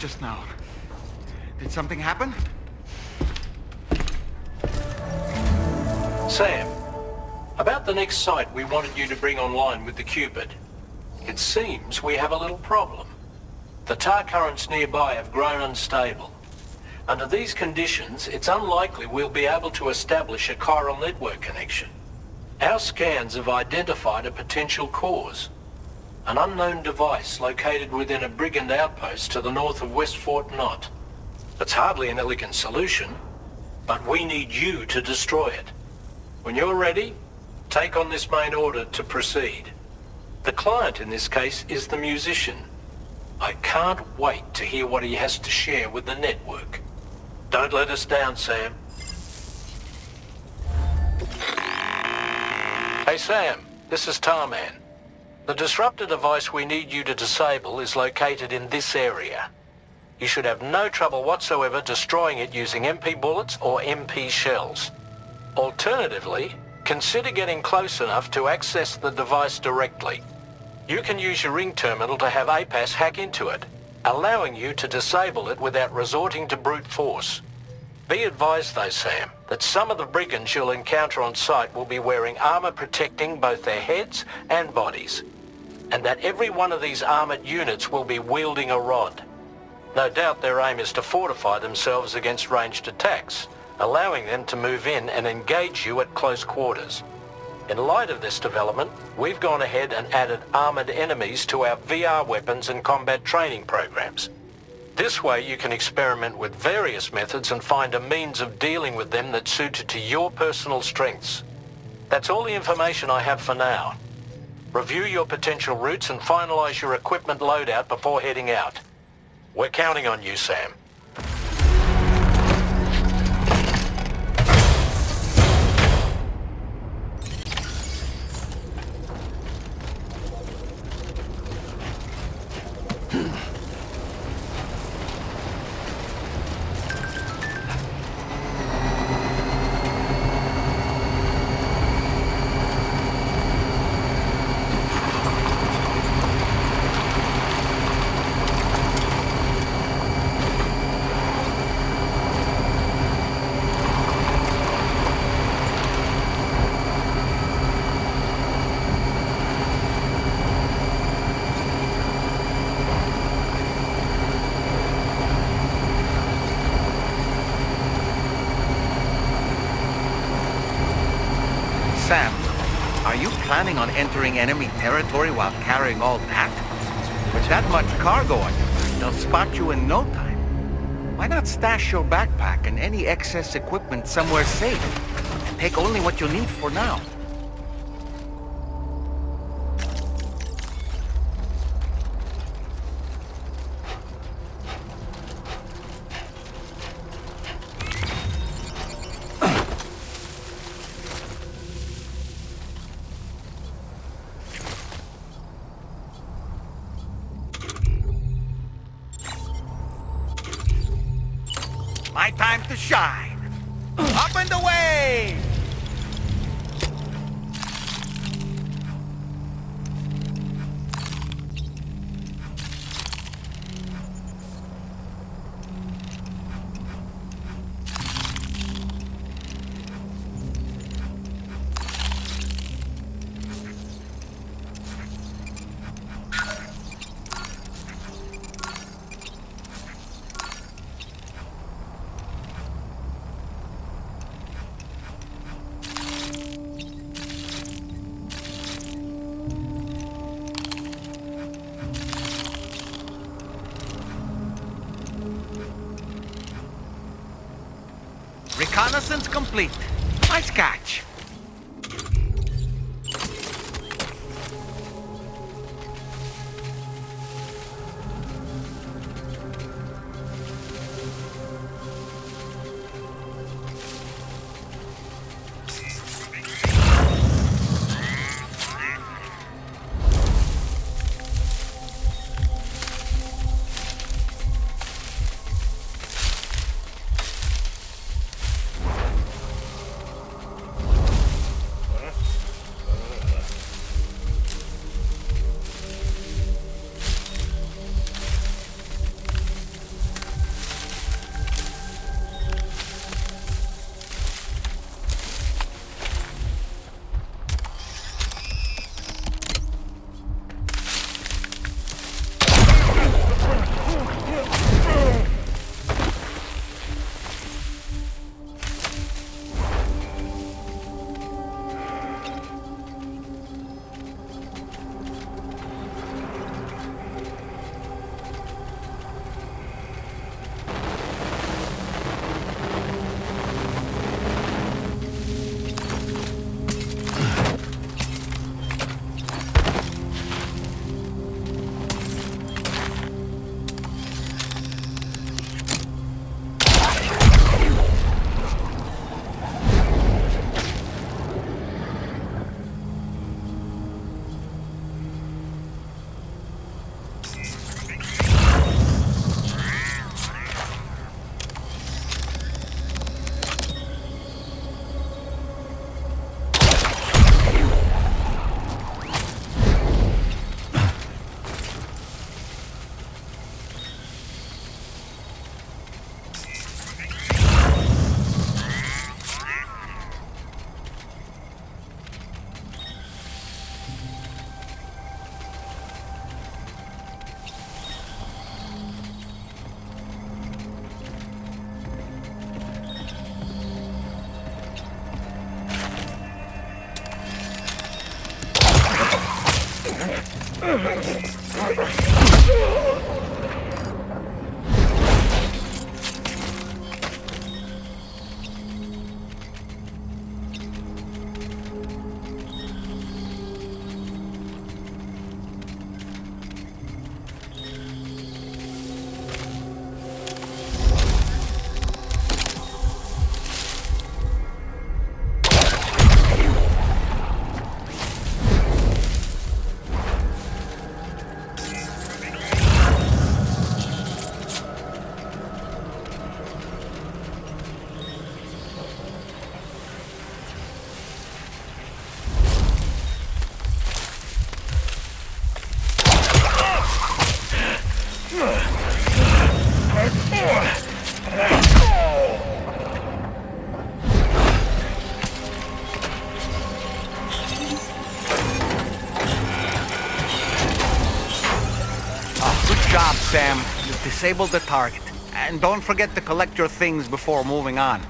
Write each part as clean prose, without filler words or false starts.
just now. Did something happen? Sam, about the next site we wanted you to bring online with the Cupid. It seems we have a little problem. The tar currents nearby have grown unstable. Under these conditions, it's unlikely we'll be able to establish a chiral network connection. Our scans have identified a potential cause. An unknown device located within a brigand outpost to the north of West Fort Knot. It's hardly an elegant solution, but we need you to destroy it. When you're ready, take on this main order to proceed. The client in this case is the musician. I can't wait to hear what he has to share with the network. Don't let us down, Sam. Hey Sam, this is Tarman. The disruptor device we need you to disable is located in this area. You should have no trouble whatsoever destroying it using MP bullets or MP shells. Alternatively, consider getting close enough to access the device directly. You can use your ring terminal to have APAS hack into it, allowing you to disable it without resorting to brute force. Be advised though, Sam, that some of the brigands you'll encounter on site will be wearing armor protecting both their heads and bodies, and that every one of these armored units will be wielding a rod. No doubt their aim is to fortify themselves against ranged attacks, allowing them to move in and engage you at close quarters. In light of this development, we've gone ahead and added armored enemies to our VR weapons and combat training programs. This way you can experiment with various methods and find a means of dealing with them that's suited to your personal strengths. That's all the information I have for now. Review your potential routes and finalize your equipment loadout before heading out. We're counting on you, Sam. Sam, are you planning on entering enemy territory while carrying all that? With that much cargo on your back, they'll spot you in no time. Why not stash your backpack and any excess equipment somewhere safe, and take only what you need for now? My time to shine! Up and away! Reconnaissance complete. Nice catch. Good job, Sam. You've disabled the target. And don't forget to collect your things before moving on.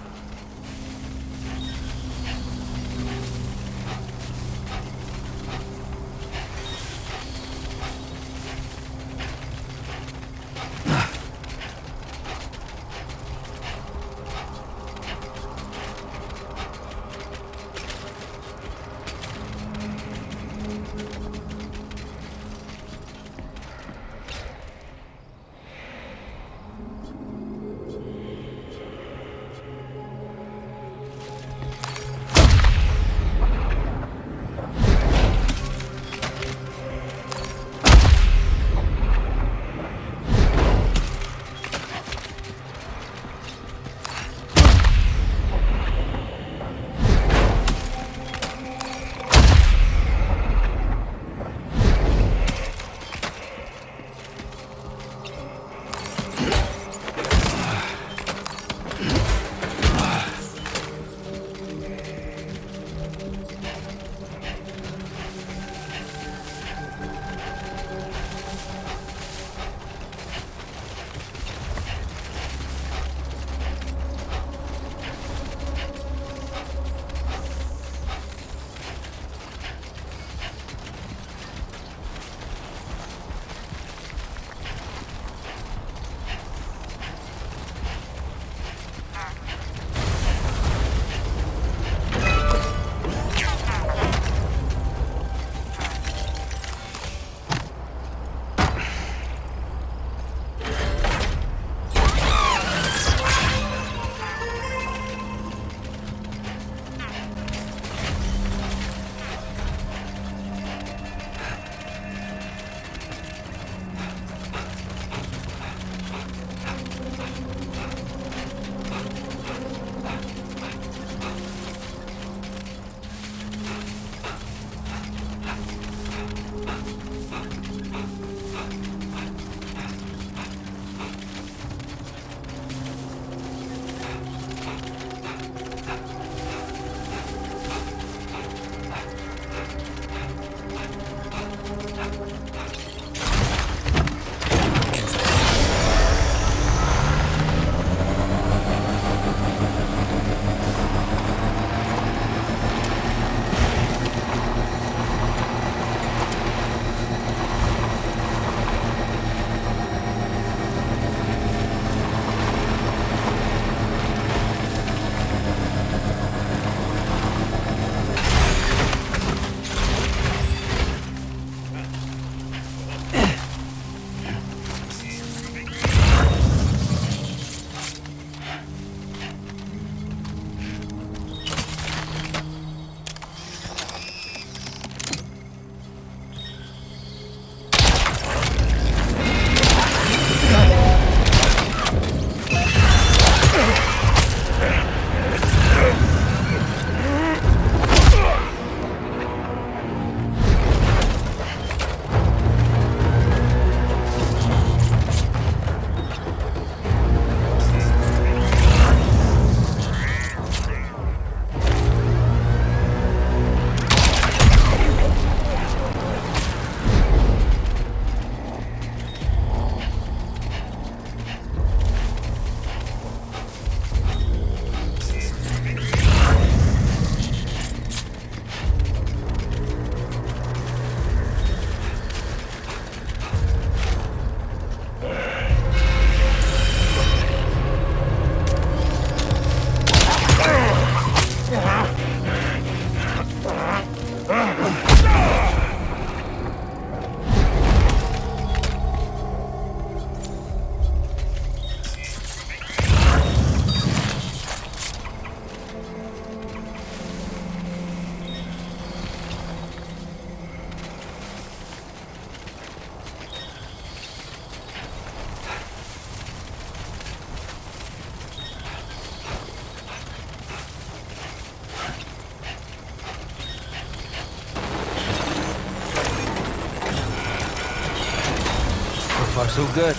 so good.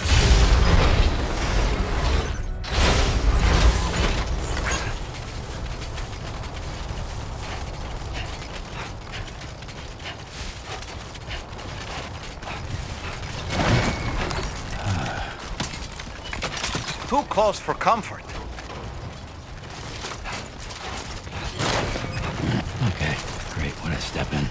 Too close for comfort. Okay, great. When I step in.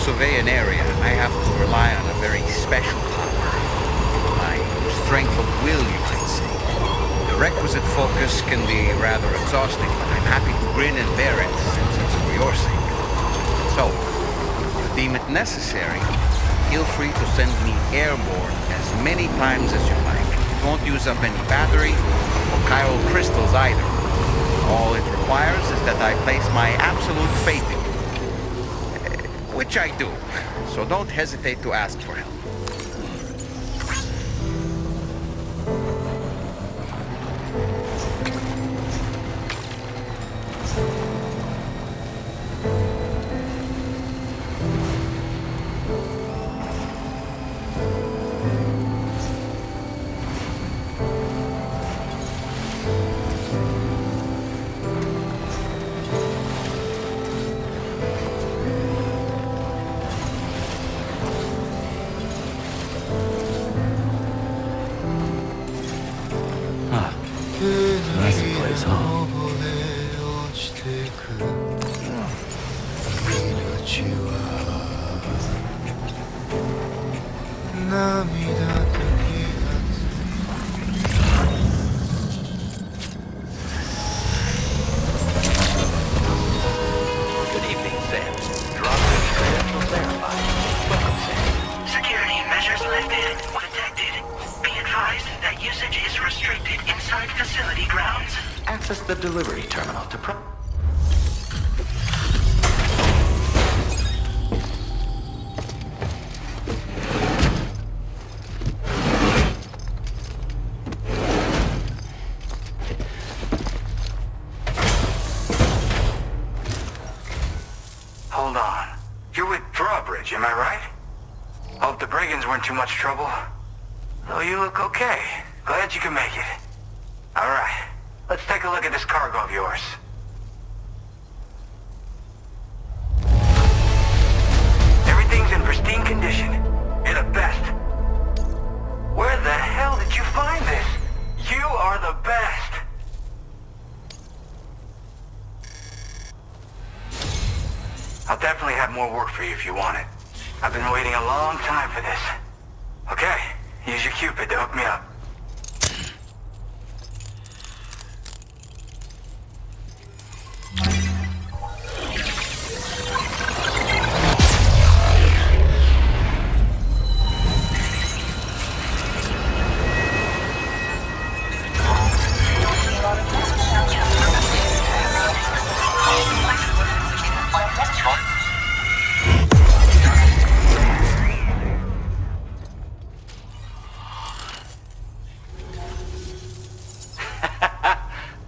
Survey an area, I have to rely on a very special power. My strength of will, you might say. The requisite focus can be rather exhausting, but I'm happy to grin and bear it, since it's for your sake. So, if you deem it necessary, feel free to send me airborne as many times as you like. It won't use up any battery, or chiral crystals either. All it requires is that I place my absolute faith in you. Which I do, so don't hesitate to ask for help. That's the place, huh? Good evening, Sam. Droplet credentials verified. Welcome, Sam. Security measures lifted. Detected. Be advised that usage is restricted inside facility grounds. Access the delivery terminal to Hold on. You're with Drawbridge, am I right? Hope the brigands weren't too much trouble. Oh, you look okay. Glad you can make it. Alright, let's take a look at this cargo of yours. Everything's in pristine condition. You're the best. Where the hell did you find this? You are the best. I'll definitely have more work for you if you want it. I've been waiting a long time for this. Okay, use your Cupid to hook me up.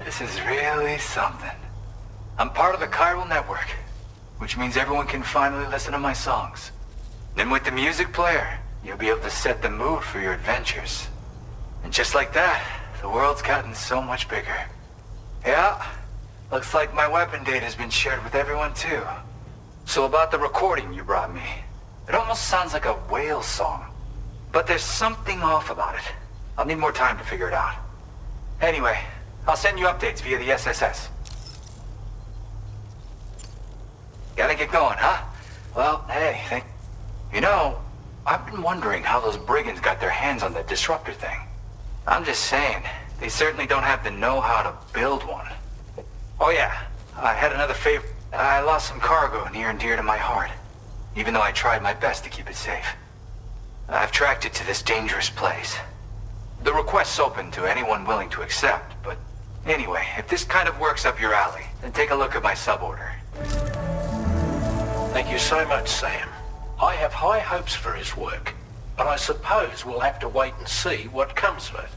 This is really something. I'm part of the chiral network, which means everyone can finally listen to my songs. And with the music player, you'll be able to set the mood for your adventures. And just like that, the world's gotten so much bigger. Yeah, looks like my weapon data has been shared with everyone too. So about the recording you brought me, it almost sounds like a whale song. But there's something off about it. I'll need more time to figure it out. Anyway, I'll send you updates via the SSS. Gotta get going, huh? Well, hey, you know, I've been wondering how those brigands got their hands on that disruptor thing. I'm just saying, they certainly don't have the know-how to build one. Oh yeah, I had another favor. I lost some cargo near and dear to my heart, even though I tried my best to keep it safe. I've tracked it to this dangerous place. The request's open to anyone willing to accept, but anyway, if this kind of works up your alley, then take a look at my suborder. Thank you so much, Sam. I have high hopes for his work, but I suppose we'll have to wait and see what comes of it.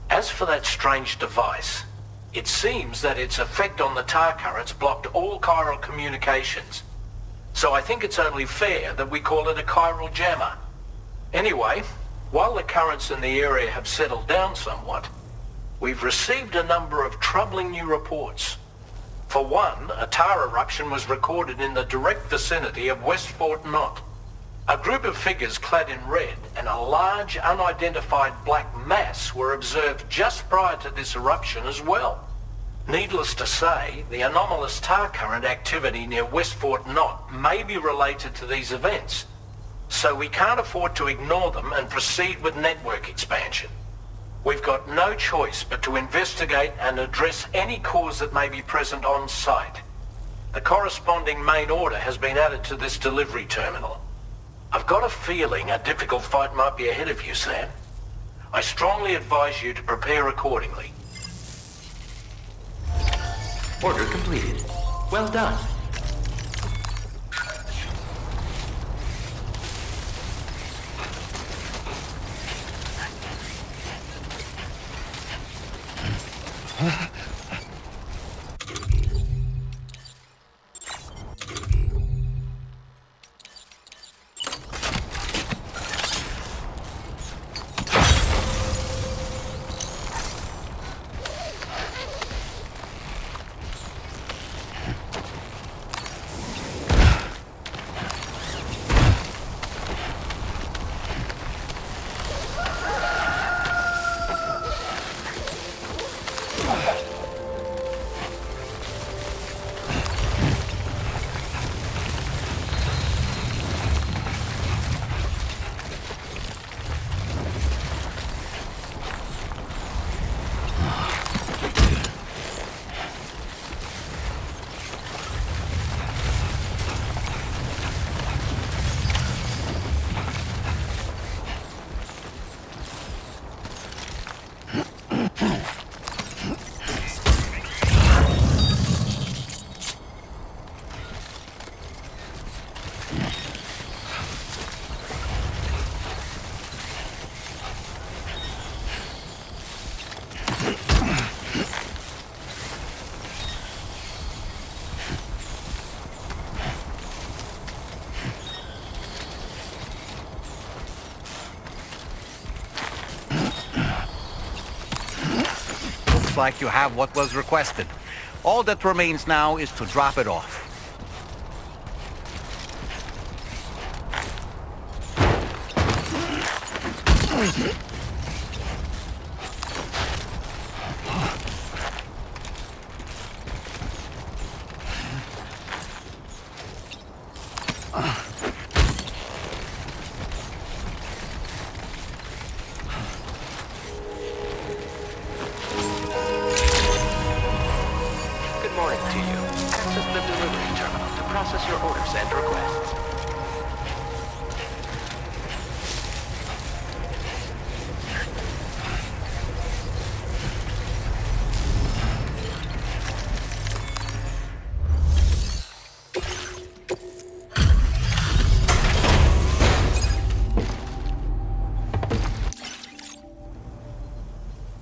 As for that strange device, it seems that its effect on the tar currents blocked all chiral communications. So I think it's only fair that we call it a chiral jammer. Anyway, while the currents in the area have settled down somewhat, we've received a number of troubling new reports. For one, a tar eruption was recorded in the direct vicinity of West Fort Knot. A group of figures clad in red and a large unidentified black mass were observed just prior to this eruption as well. Needless to say, the anomalous tar current activity near West Fort Knot may be related to these events, so we can't afford to ignore them and proceed with network expansion. We've got no choice but to investigate and address any cause that may be present on site. The corresponding main order has been added to this delivery terminal. I've got a feeling a difficult fight might be ahead of you, Sam. I strongly advise you to prepare accordingly. Order completed. Well done. Like you have what was requested. All that remains now is to drop it off.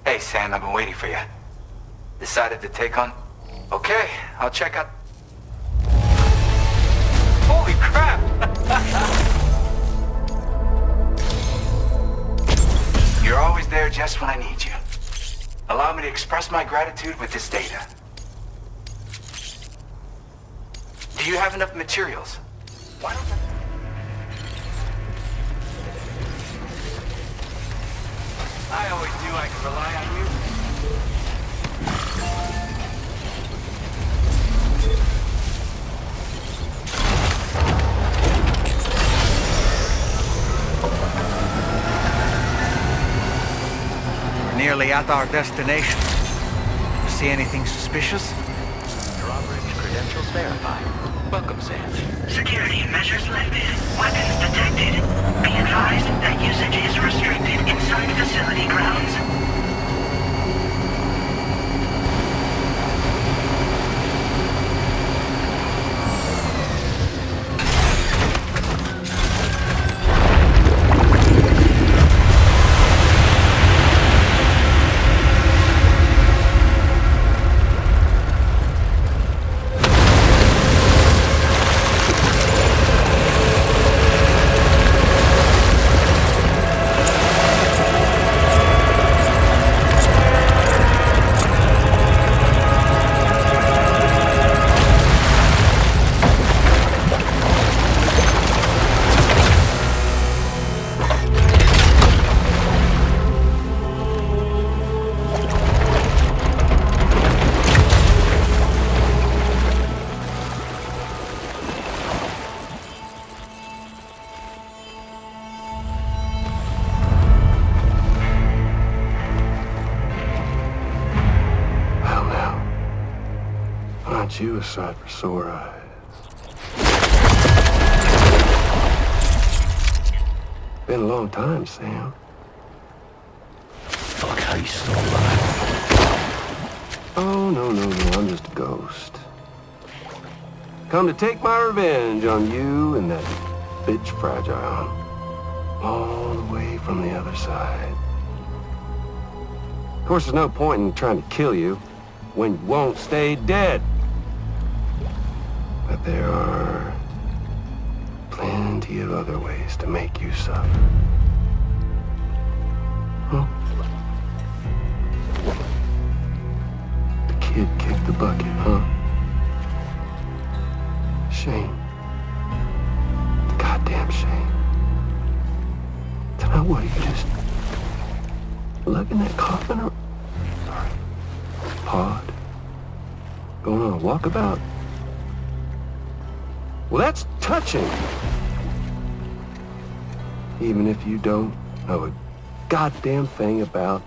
Hey, Sam, I've been waiting for you. Decided to take on? Okay, I'll check out... Holy crap! just when I need you. Allow me to express my gratitude with this data. Do you have enough materials? Why don't I always knew I could rely on you. We're nearly at our destination. You see anything suspicious? Drawbridge credentials verified. Welcome, Sam. Security measures lifted. Weapons detected. Be advised that usage is restricted inside facility grounds. You a sight for sore eyes. Been a long time, Sam. Fuck, how you still alive? Oh, no, I'm just a ghost. Come to take my revenge on you and that bitch Fragile. All the way from the other side. Of course, there's no point in trying to kill you when you won't stay dead. But there are plenty of other ways to make you suffer. Huh? The kid kicked the bucket, huh? Shame. Goddamn shame. Then what, you just lugging that coffin or... Sorry. Pod? Going on a walkabout? Well, that's touching. Even if you don't know a goddamn thing about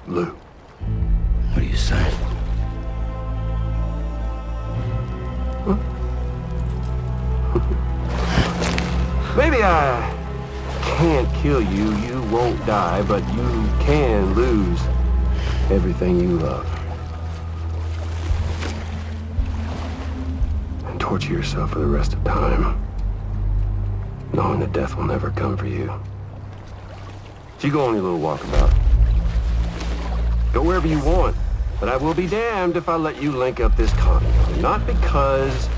Lou. What are you saying? Huh? Maybe I can't kill you, you won't die, but you can lose everything you love. Torture yourself for the rest of time, knowing that death will never come for you. So you go on your little walkabout. Go wherever you want, but I will be damned if I let you link up this continent. Not because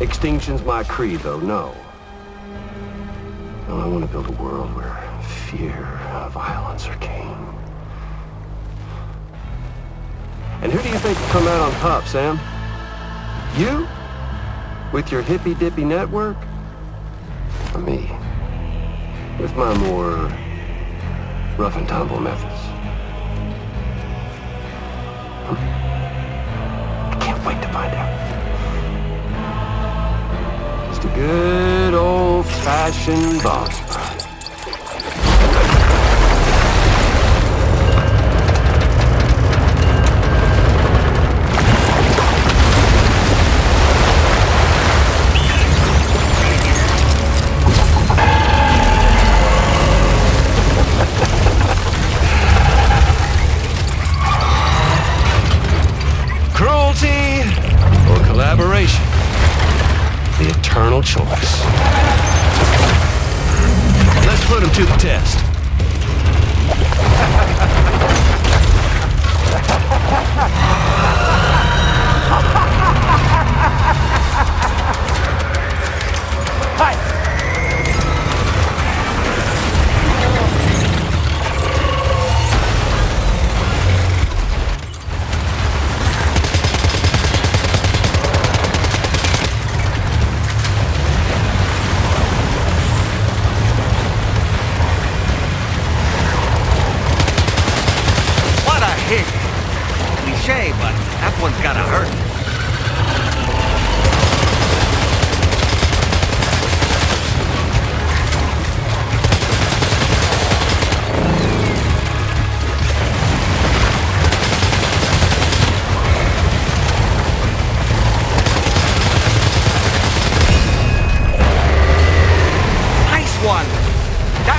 extinction's my creed, though, no. No, I want to build a world where fear and violence are king. And who do you think will come out on top, Sam? You? With your hippy-dippy network? Or me? With my more rough-and-tumble methods? I can't wait to find out. Just a good old-fashioned boss fight. Collaboration. The eternal choice.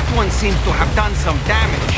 That one seems to have done some damage.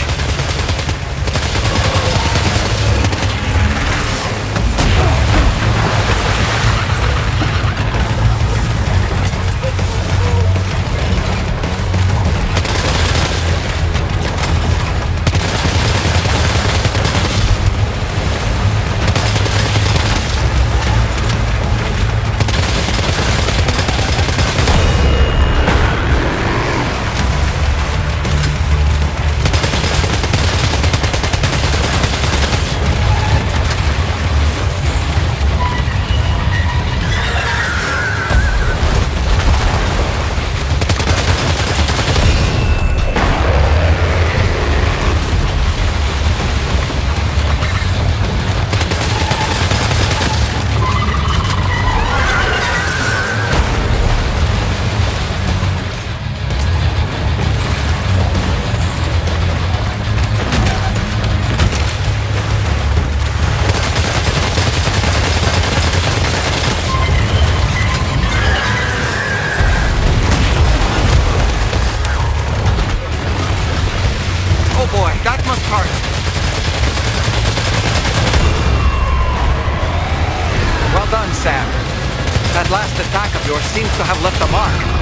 Seems to have left a mark.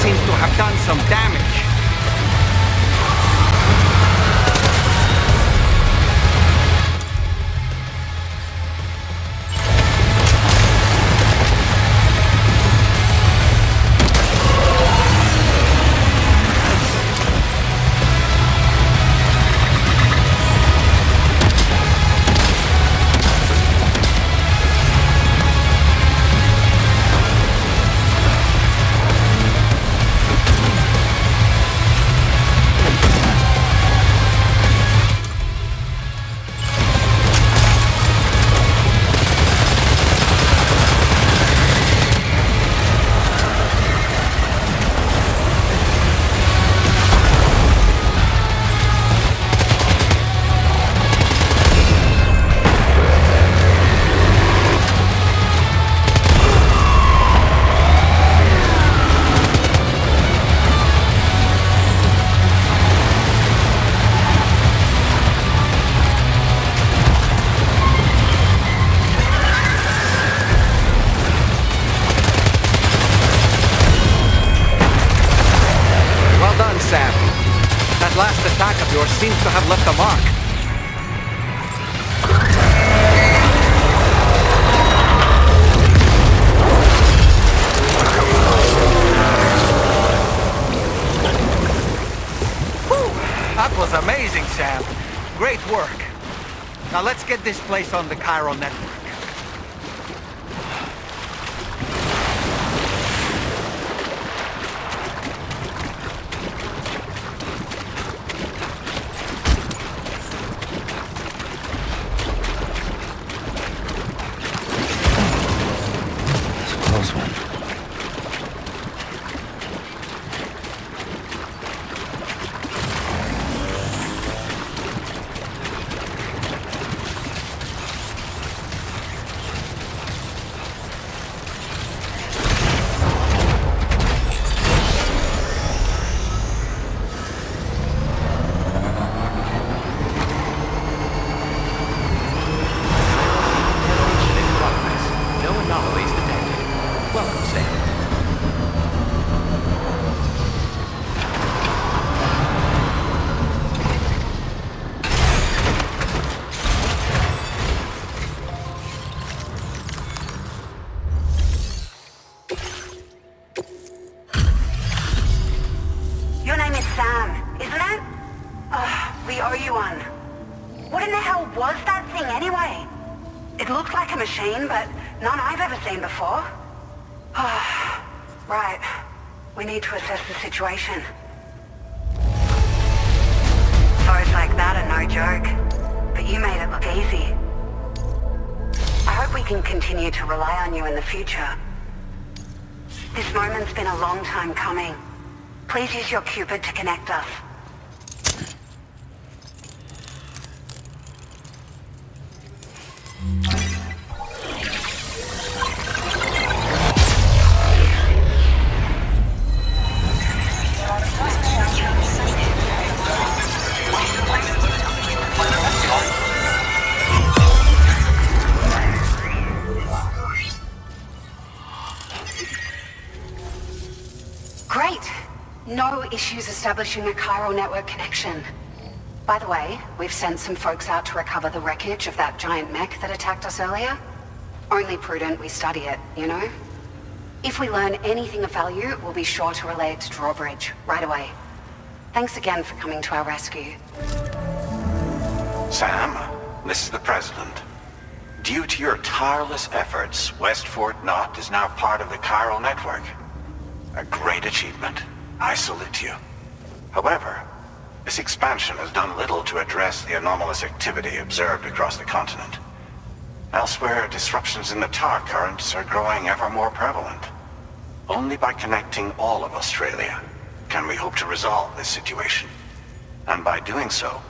Seems to have done some damage. Last attack of yours seems to have left a mark. Whew, that was amazing, Sam. Great work. Now let's get this place on the Cairo network. hell was that thing anyway? It looked like a machine, but none I've ever seen before. Right. We need to assess the situation. Foes like that are no joke, but you made it look easy. I hope we can continue to rely on you in the future. This moment's been a long time coming. Please use your Cupid to connect us. Great. No issues establishing a chiral network connection. By the way, we've sent some folks out to recover the wreckage of that giant mech that attacked us earlier. Only prudent we study it, you know? If we learn anything of value, we'll be sure to relay it to Drawbridge right away. Thanks again for coming to our rescue. Sam, this is the President. Due to your tireless efforts, West Fort Knot is now part of the chiral network. A great achievement. I salute you. However, this expansion has done little to address the anomalous activity observed across the continent. Elsewhere, disruptions in the tar currents are growing ever more prevalent. Only by connecting all of Australia can we hope to resolve this situation. And by doing so,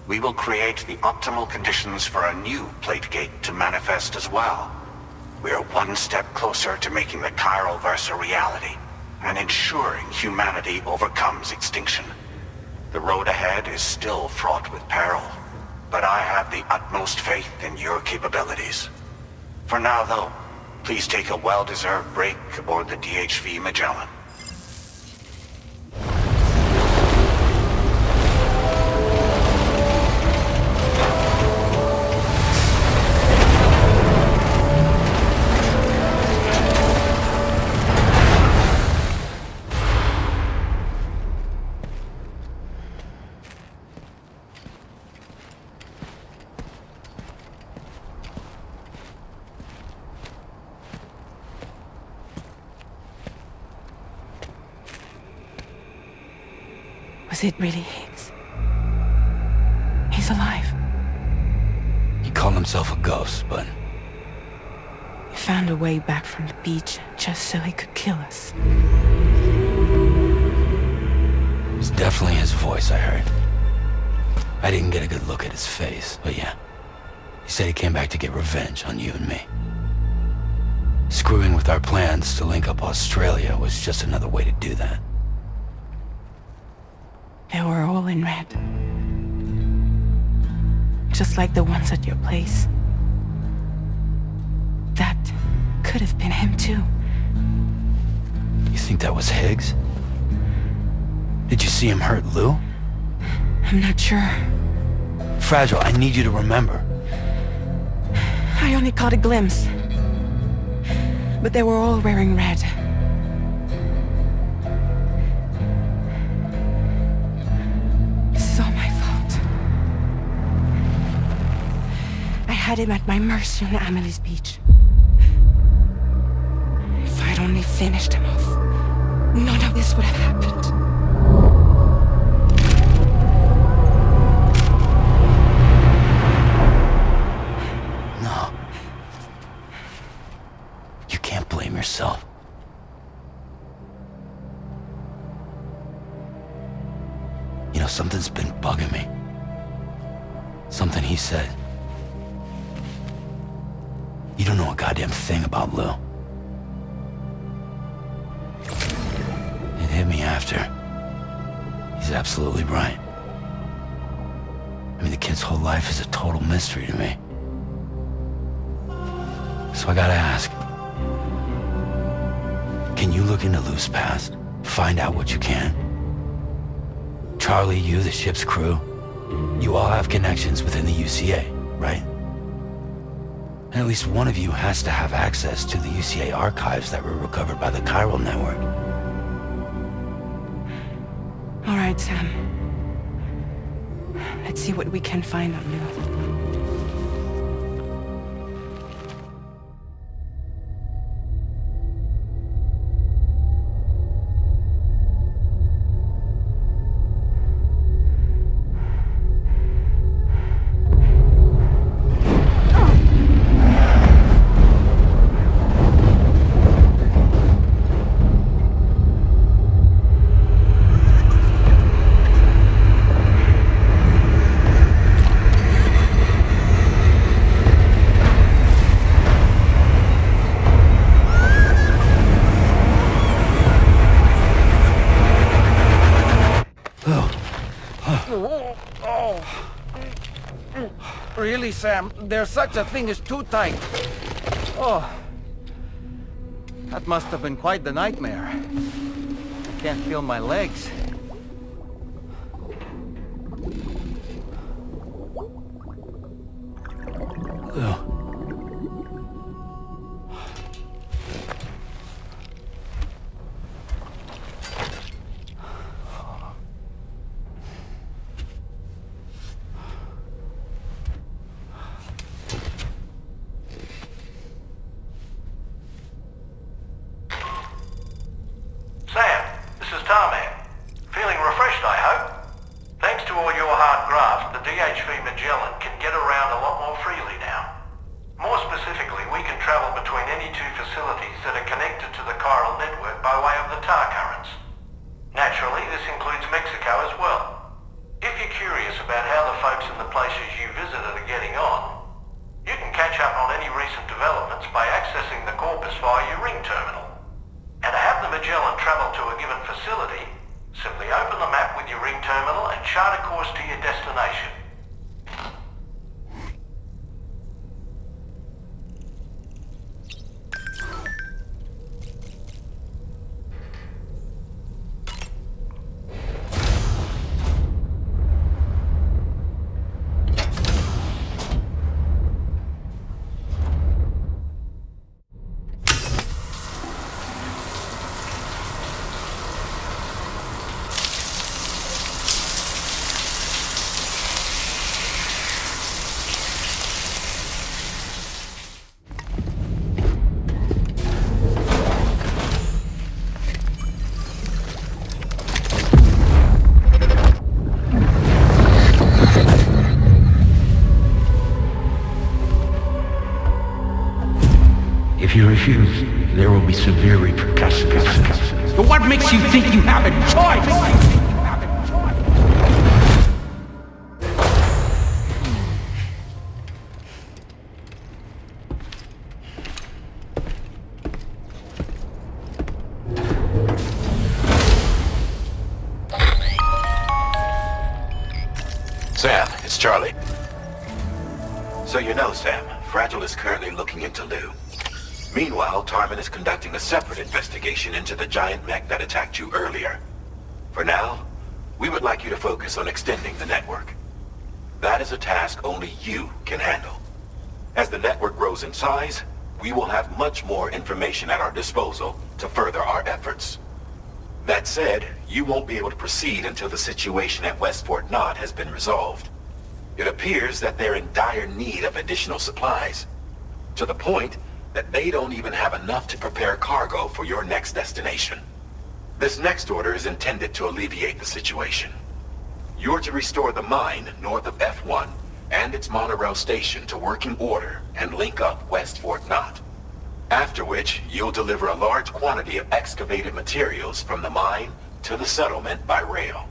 we will create the optimal conditions for a new Plategate to manifest as well. We are one step closer to making the chiral verse a reality, and ensuring humanity overcomes extinction. The road ahead is still fraught with peril, but I have the utmost faith in your capabilities. For now, though, please take a well-deserved break aboard the DHV Magellan. Was it really Higgs? He's alive. He called himself a ghost, but He found a way back from the beach just so he could kill us. it was definitely his voice I heard. I didn't get a good look at his face, but yeah. He said he came back to get revenge on you and me. Screwing with our plans to link up Australia was just another way to do that. They were all in red. Just like the ones at your place. That could have been him too. You think that was Higgs? Did you see him hurt Lou? I'm not sure. Fragile, I need you to remember. I only caught a glimpse. But they were all wearing red. This is all my fault. I had him at my mercy on Amelie's beach. If I'd only finished him off, none of this would have happened. No. You can't blame yourself. You know, something's been bugging me. Something he said. You don't know a goddamn thing about Lou. It hit me after. He's absolutely right. I mean, the kid's whole life is a total mystery to me. So I gotta ask. Can you look into Lou's past? Find out what you can? Charlie, you, the ship's crew, you all have connections within the UCA, right? And at least one of you has to have access to the UCA archives that were recovered by the chiral network. All right, Sam. Let's see what we can find on Lou. Really, Sam? There's such a thing as too tight. Oh. That must have been quite the nightmare. I can't feel my legs. Ugh. Sam, this is Tarman. Feeling refreshed, I hope? Thanks to all your hard graft, the DHV Magellan can get around a lot more freely now. More specifically, we can travel between any two facilities that are connected to the chiral network by way of the tar currents. Naturally, this includes Mexico as well. If you're curious about how the folks in the places you visited are getting on, you can catch up on any recent developments by accessing the Corpus via your ring terminal. And to have the Magellan travel to a given facility, simply open the map with your ring terminal and chart a course to your destination. If you refuse, there will be severe repercussions. But what makes you think you have a choice? Sam, it's Charlie. So you know, Sam, Fragile is currently looking into Lou. Meanwhile, Tarman is conducting a separate investigation into the giant mech that attacked you earlier. For now, we would like you to focus on extending the network. That is a task only you can handle. As the network grows in size, we will have much more information at our disposal to further our efforts. That said, you won't be able to proceed until the situation at West Fort Knott has been resolved. It appears that they're in dire need of additional supplies, to the point that they don't even have enough to prepare cargo for your next destination. This next order is intended to alleviate the situation. You're to restore the mine north of F1 and its monorail station to working order and link up West Fort Knott. After which, you'll deliver a large quantity of excavated materials from the mine to the settlement by rail.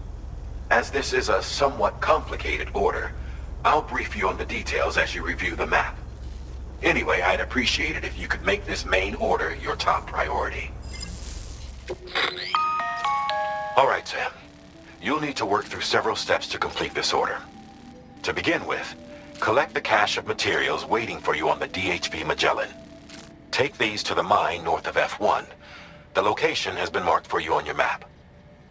As this is a somewhat complicated order, I'll brief you on the details as you review the map. Anyway, I'd appreciate it if you could make this main order your top priority. All right, Sam. You'll need to work through several steps to complete this order. To begin with, collect the cache of materials waiting for you on the DHV Magellan. Take these to the mine north of F1. The location has been marked for you on your map.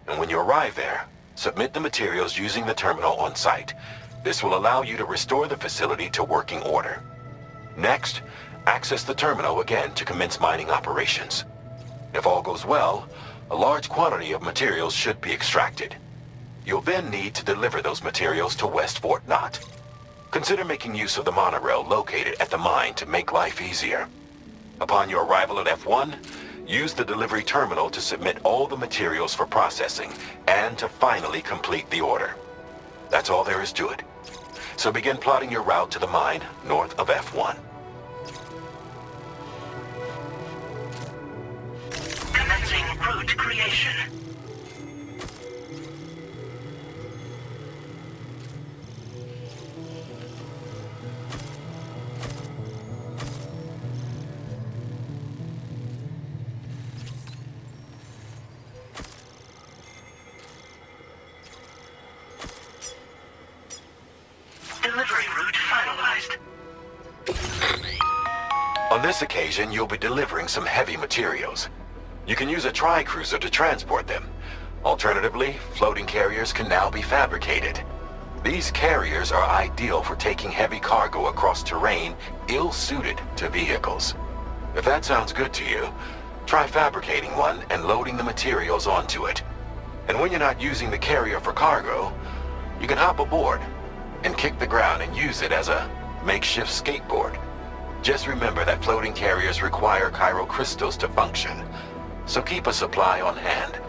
And when you arrive there, submit the materials using the terminal on site. This will allow you to restore the facility to working order. Next, access the terminal again to commence mining operations. If all goes well, a large quantity of materials should be extracted. You'll then need to deliver those materials to West Fort Knott. Consider making use of the monorail located at the mine to make life easier. Upon your arrival at F1, use the delivery terminal to submit all the materials for processing and to finally complete the order. That's all there is to it. So begin plotting your route to the mine north of F1. Commencing route creation. Delivery route finalized. On this occasion, you'll be delivering some heavy materials. You can use a tri-cruiser to transport them. Alternatively, floating carriers can now be fabricated. These carriers are ideal for taking heavy cargo across terrain ill-suited to vehicles. If that sounds good to you, try fabricating one and loading the materials onto it. And when you're not using the carrier for cargo, you can hop aboard and kick the ground and use it as a makeshift skateboard. Just remember that floating carriers require chiral crystals to function, so keep a supply on hand.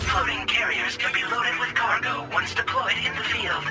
Floating carriers can be loaded with cargo once deployed in the field.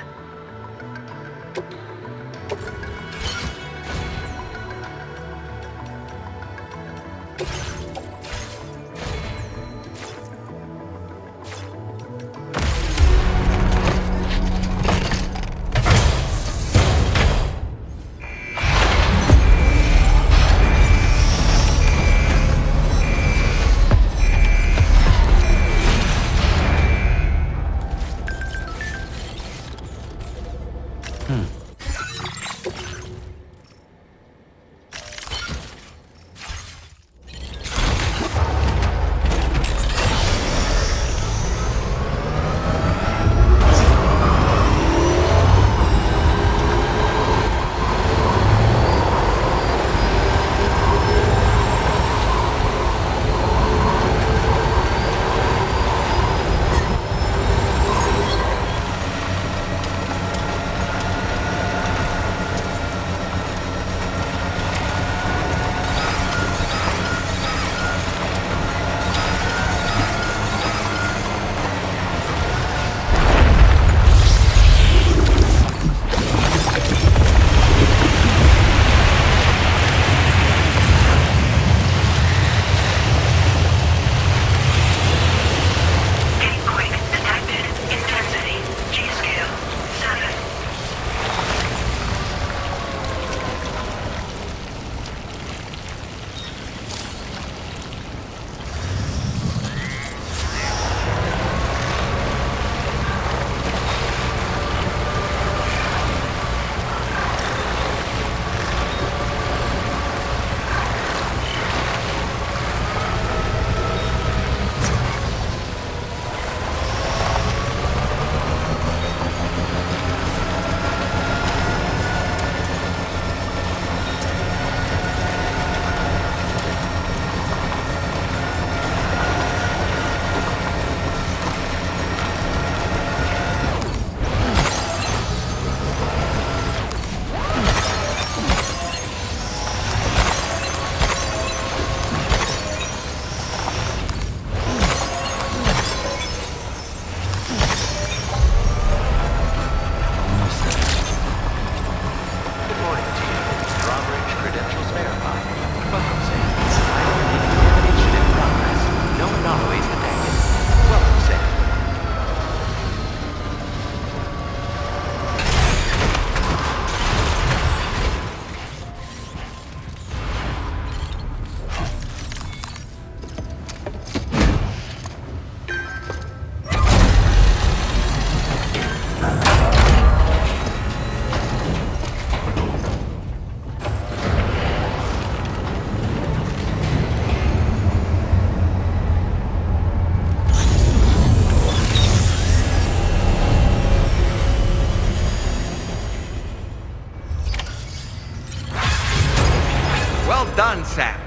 Done, Sam.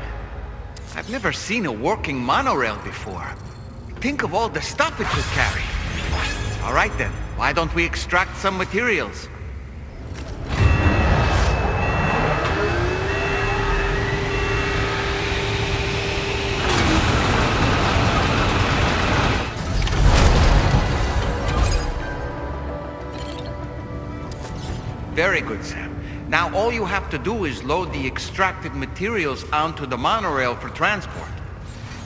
I've never seen a working monorail before. Think of all the stuff it could carry. All right then, why don't we extract some materials? Very good, Sam. Now all you have to do is load the extracted materials onto the monorail for transport.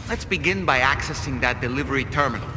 Let's begin by accessing that delivery terminal.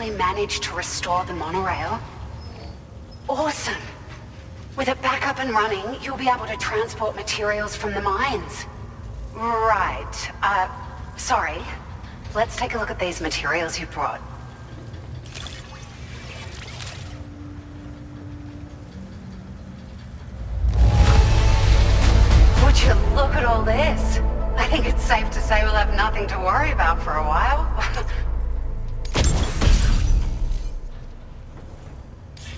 actually managed to restore the monorail? Awesome! With it back up and running, you'll be able to transport materials from the mines. Right. Sorry. Let's take a look at these materials you brought. Would you look at all this? I think it's safe to say we'll have nothing to worry about for a while.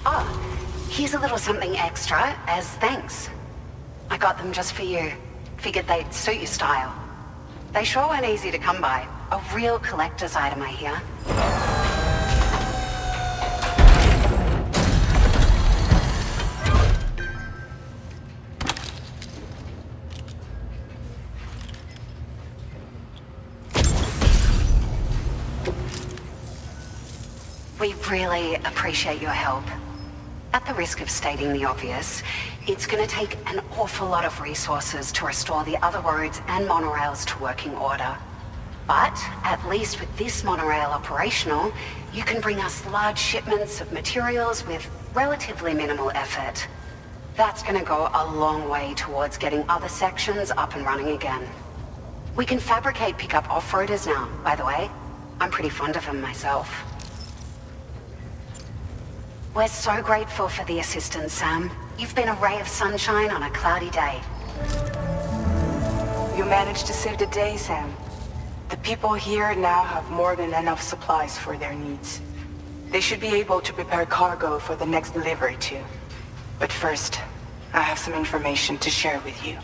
Oh, here's a little something extra as thanks. I got them just for you. Figured they'd suit your style. They sure weren't easy to come by. A real collector's item, I hear. We really appreciate your help. At the risk of stating the obvious, it's gonna take an awful lot of resources to restore the other roads and monorails to working order. But, at least with this monorail operational, you can bring us large shipments of materials with relatively minimal effort. That's gonna go a long way towards getting other sections up and running again. We can fabricate pickup off-roaders now, by the way. I'm pretty fond of them myself. We're so grateful for the assistance, Sam. You've been a ray of sunshine on a cloudy day. You managed to save the day, Sam. The people here now have more than enough supplies for their needs. They should be able to prepare cargo for the next delivery too. But first, I have some information to share with you.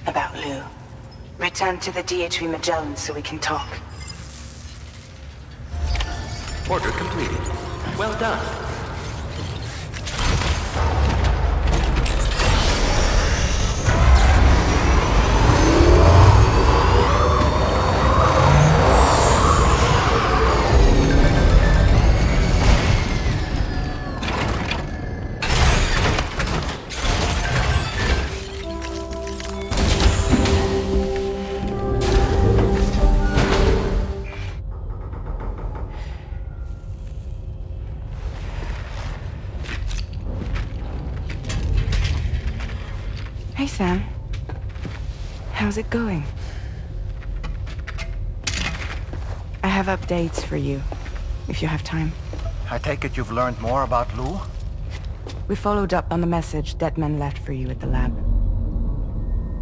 About Lou. Return to the DHV Magellan so we can talk. Order completed. Well done. Hey, Sam. How's it going? I have updates for you, if you have time. I take it you've learned more about Lou? We followed up on the message Deadman left for you at the lab.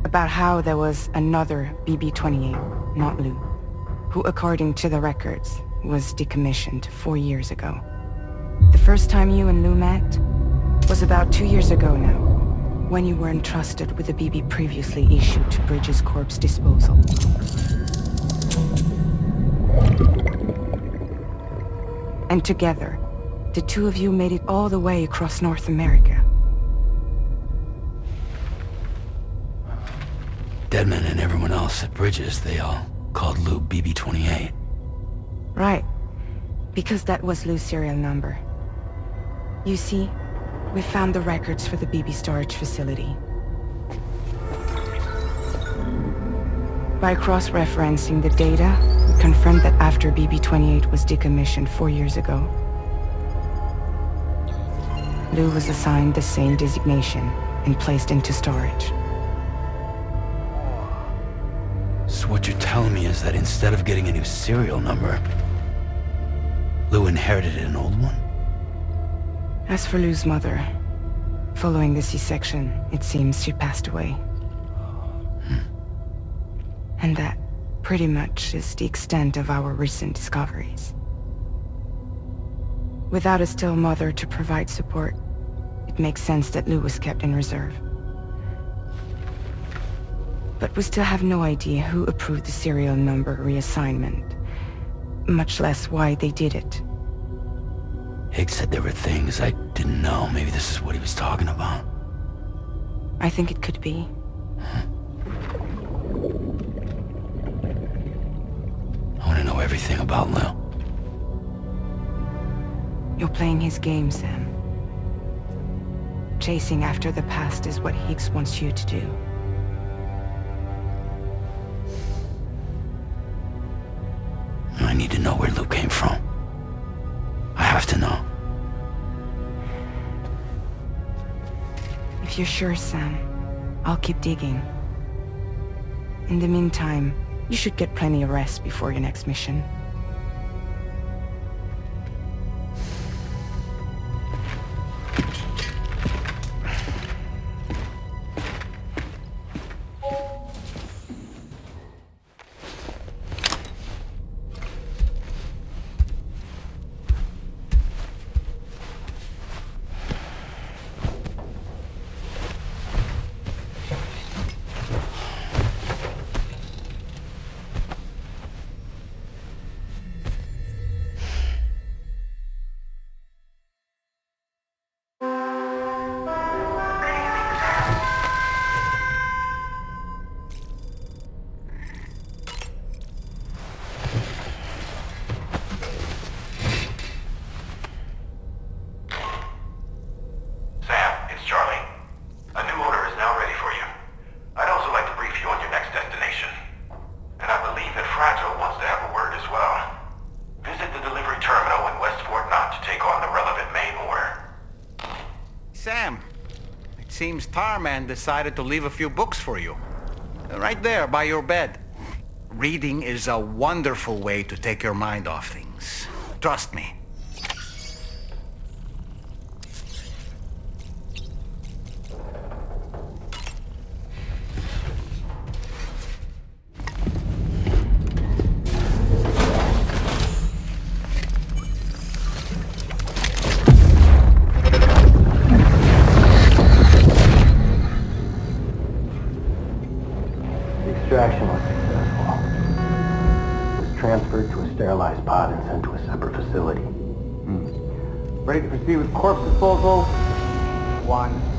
About how there was another BB-28, not Lou, who, according to the records, was decommissioned 4 years ago. The first time you and Lou met was about 2 years ago now, when you were entrusted with the BB previously issued to Bridges Corp's disposal. And together, the two of you made it all the way across North America. Deadman and everyone else at Bridges, they all called Lou BB-28. Right. Because that was Lou's serial number. You see, we found the records for the BB storage facility. By cross-referencing the data, we confirmed that after BB-28 was decommissioned 4 years ago, Lou was assigned the same designation and placed into storage. So what you're telling me is that instead of getting a new serial number, Lou inherited an old one? As for Lou's mother, following the C-section, it seems she passed away. And that, pretty much, is the extent of our recent discoveries. Without a still mother to provide support, it makes sense that Lou was kept in reserve. But we still have no idea who approved the serial number reassignment, much less why they did it. Higgs said there were things I didn't know. Maybe this is what he was talking about. I think it could be. I want to know everything about Lou. You're playing his game, Sam. Chasing after the past is what Higgs wants you to do. I need to know where Lou came from. have to know. If you're sure, Sam, I'll keep digging. In the meantime, you should get plenty of rest before your next mission. Sam, it seems Tarman decided to leave a few books for you. Right there, by your bed. Reading is a wonderful way to take your mind off things. Trust me. Extraction was successful. It was transferred to a sterilized pod and sent to a separate facility. Ready to proceed with corpse disposal? 1.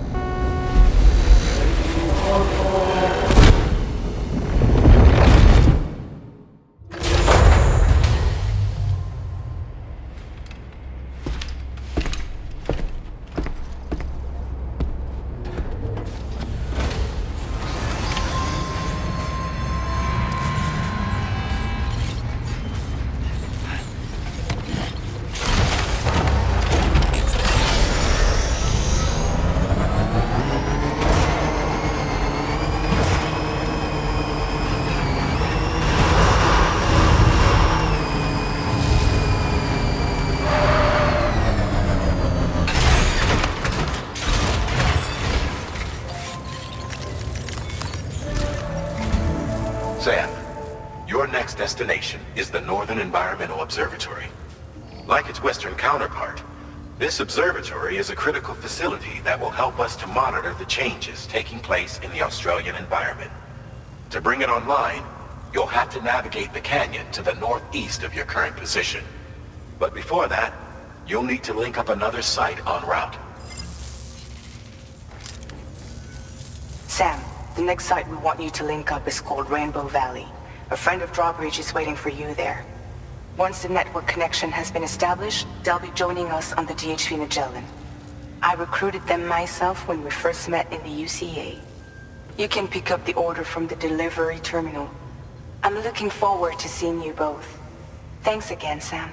Sam, your next destination is the Northern Environmental Observatory. Like its Western counterpart, this observatory is a critical facility that will help us to monitor the changes taking place in the Australian environment. To bring it online, you'll have to navigate the canyon to the northeast of your current position. But before that, you'll need to link up another site en route. Sam, the next site we want you to link up is called Rainbow Valley. A friend of Drawbridge is waiting for you there. Once the network connection has been established, they'll be joining us on the DHV Magellan. I recruited them myself when we first met in the UCA. You can pick up the order from the delivery terminal. I'm looking forward to seeing you both. Thanks again, Sam.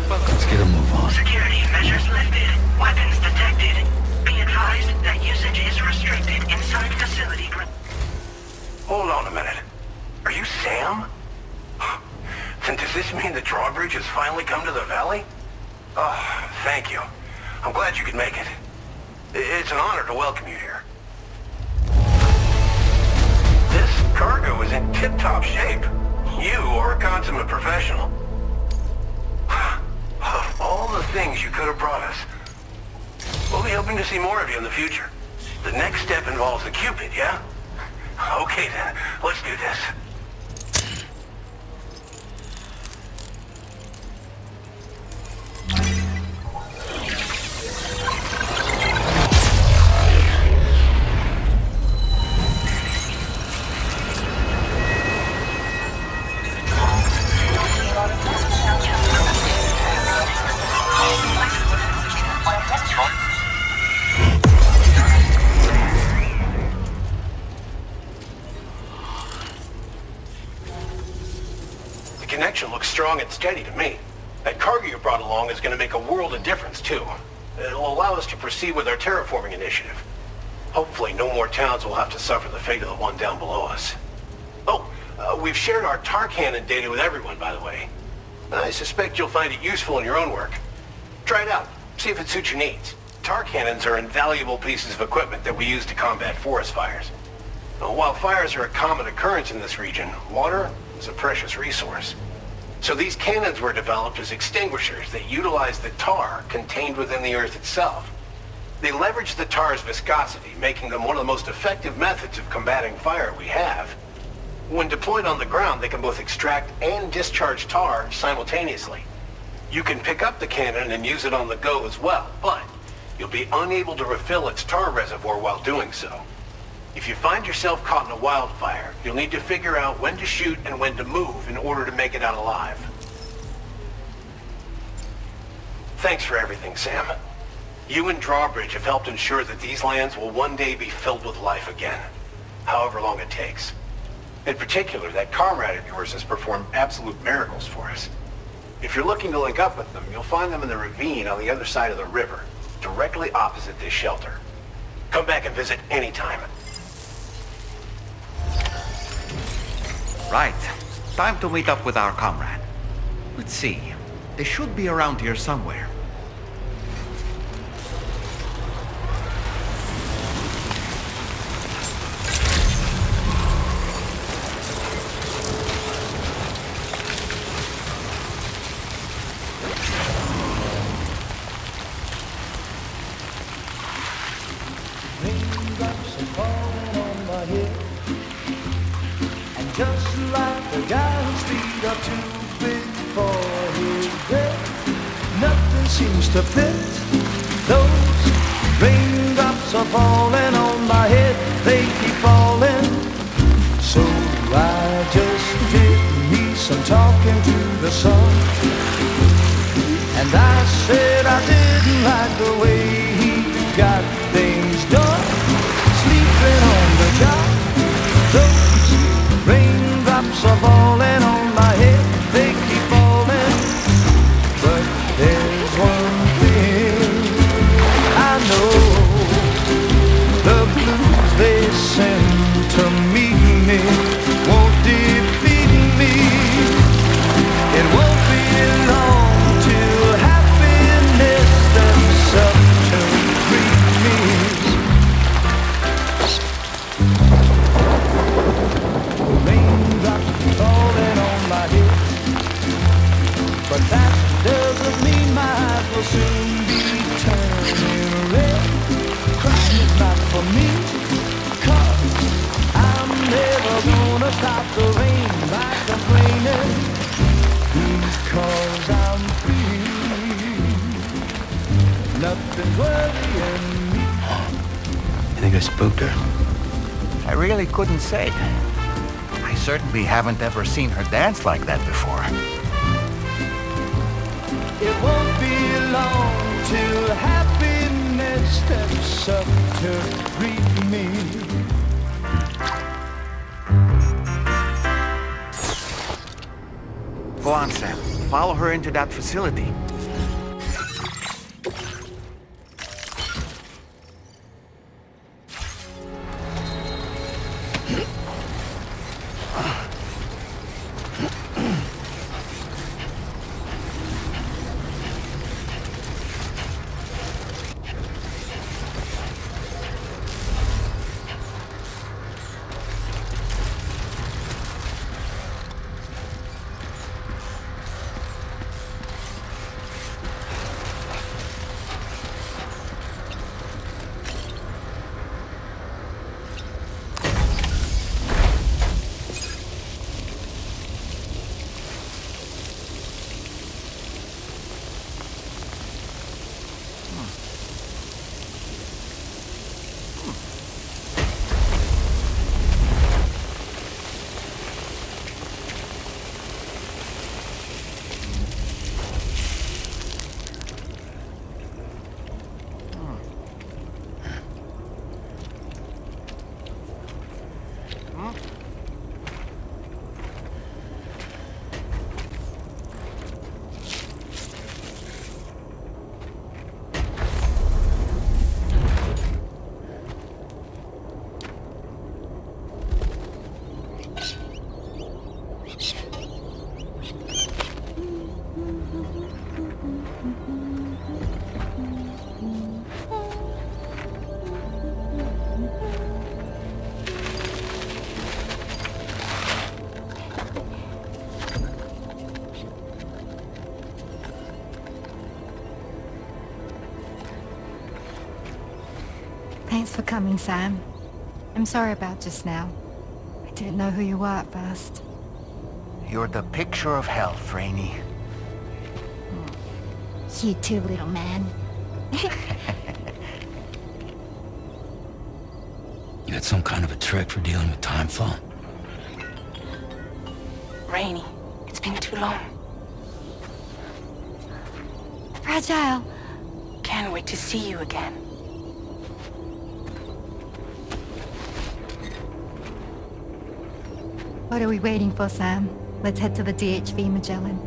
Let's get a move on. Security measures lifted. Weapons detected. Be advised that usage is restricted inside facility. Hold on a minute. Are you Sam? Then does this mean the drawbridge has finally come to the valley? Oh, thank you. I'm glad you could make it. It's an honor to welcome you here. This cargo is in tip-top shape. You are a consummate professional. Of all the things you could have brought us, we'll be hoping to see more of you in the future. The next step involves the Cupid, yeah? Okay then, let's do this. The connection looks strong and steady to me. That cargo you brought along is going to make a world of difference, too. It'll allow us to proceed with our terraforming initiative. Hopefully, no more towns will have to suffer the fate of the one down below us. Oh, we've shared our tar cannon data with everyone, by the way. I suspect you'll find it useful in your own work. Try it out. See if it suits your needs. Tar cannons are invaluable pieces of equipment that we use to combat forest fires. While fires are a common occurrence in this region, water is a precious resource. So these cannons were developed as extinguishers that utilize the tar contained within the earth itself. They leverage the tar's viscosity, making them one of the most effective methods of combating fire we have. When deployed on the ground, they can both extract and discharge tar simultaneously. You can pick up the cannon and use it on the go as well, but you'll be unable to refill its tar reservoir while doing so. If you find yourself caught in a wildfire, you'll need to figure out when to shoot and when to move in order to make it out alive. Thanks for everything, Sam. You and Drawbridge have helped ensure that these lands will one day be filled with life again, however long it takes. In particular, that comrade of yours has performed absolute miracles for us. If you're looking to link up with them, you'll find them in the ravine on the other side of the river, directly opposite this shelter. Come back and visit anytime. Right. Time to meet up with our comrade. Let's see. They should be around here somewhere. Raindrops are falling on my head, and just like the guy whose feet are too big for his bed, nothing seems to fit. Those raindrops are falling on my head, they keep falling. So I just did me some talking to the sun, and I said I didn't like the way he got things done, sleeping on the job. Those raindrops are falling on my head, they keep falling. But there's one thing I know, the blues they send to meet me won't defeat me. It won't be long till happiness steps up to greet me. Raindrops falling on my head, but that doesn't mean my eyes will soon be turning red. Crying is not for me, 'cause I'm never gonna stop the rain by complaining, because I'm free. Nothing's worrying me. You think I spooked her? I really couldn't say. I certainly haven't ever seen her dance like that before. It won't be long till happiness steps up to greet me. Go on, Sam. Follow her into that facility. Thanks for coming, Sam. I'm sorry about just now. I didn't know who you were at first. You're the picture of health, Rainey. You too, little man. You had some kind of a trick for dealing with timefall? Rainey, it's been too long. Fragile. Can't wait to see you again. What are we waiting for, Sam? Let's head to the DHV Magellan.